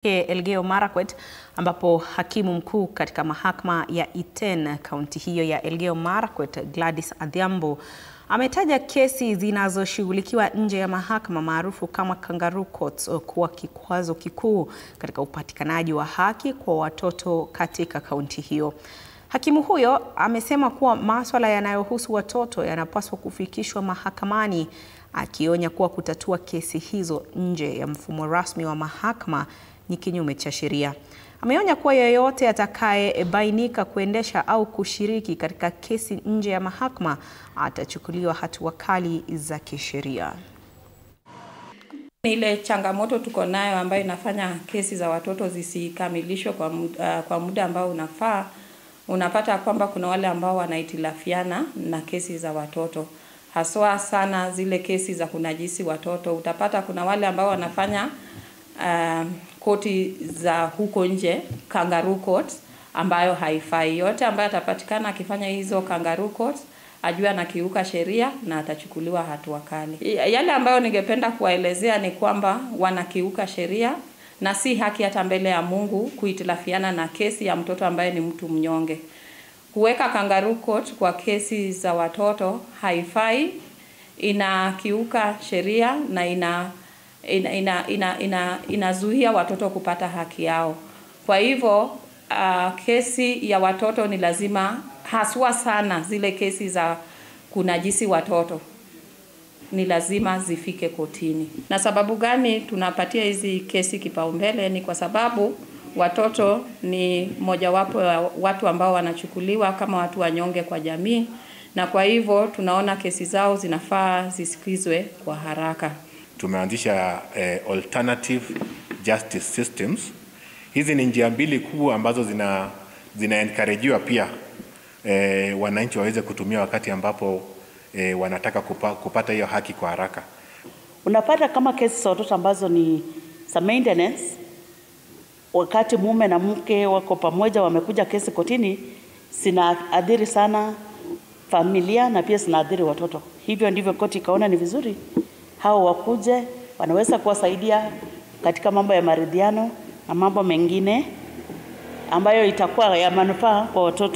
Elgeyo Marakwet ambapo hakimu mkuu katika mahakama ya Iten kaunti hiyo ya Elgeyo Marakwet Gladys Adhiambo ametaja kesi zinazoshughulikiwa nje ya mahakama maarufu kama kangaroo courts kuwa kikwazo kikuu katika upatikanaji wa haki kwa watoto katika kaunti hiyo. Hakimu huyo amesema kuwa masuala yanayohusu watoto yanapaswa kufikishwa mahakamani, akionya kuwa kutatua kesi hizo nje ya mfumo rasmi wa mahakama ni kinyume cha sheria. Ameonya kuwa yeyote atakayebainika kuendesha au kushiriki katika kesi nje ya mahakama atachukuliwa hatua kali za kisheria. Ile changamoto tuko nayo ambayo inafanya kesi za watoto zisikamilishwe kwa muda ambao unafaa. Unapata kwamba kuna wale ambao wanahitilafiana na kesi za watoto. Haswa sana zile kesi za kunajisi watoto. Utapata kuna wale ambao wanafanya koti za huko nje, kangaroo courts, ambayo haifai. Yote ambayo atapatikana akifanya hizo kangaroo courts, ajue anakiuka sheria na atachukuliwa hatua kali. Yale ambayo ningependa kuwaelezea ni kwamba wanakiuka sheria na si haki hata mbele ya Mungu kuhitilafiana na kesi ya mtoto ambaye ni mtu mnyonge. Kuweka kangaroo court kwa kesi za watoto haifai, inakiuka sheria na inazuia watoto kupata haki yao. Kwa hivyo kesi ya watoto ni lazima, haswa sana zile kesi za kunajisi watoto, ni lazima zifike kotini. Na sababu gani tunapatia hizi kesi kipaumbele? Ni kwa sababu watoto ni mojawapo ya watu ambao wanachukuliwa kama watu wanyonge kwa jamii, na kwa hivyo tunaona kesi zao zinafaa zisikizwe kwa haraka. Tumeanzisha alternative justice systems. Hizi ni njia mbili kubwa ambazo zina-encouragewa pia wananchi waweze kutumia wakati ambapo wanataka kupata hiyo haki kwa haraka. Unapata kama kesi za watoto ambazo ni za maintenance, wakati mume na mke wako pamoja wamekuja kesi kotini, zinaadhiri sana familia na pia zinaadhiri watoto. Hivyo ndivyo koti ikaona ni vizuri hao wakuje, wanaweza kuwasaidia katika mambo ya maridhiano na mambo mengine ambayo itakuwa ya manufaa kwa watoto.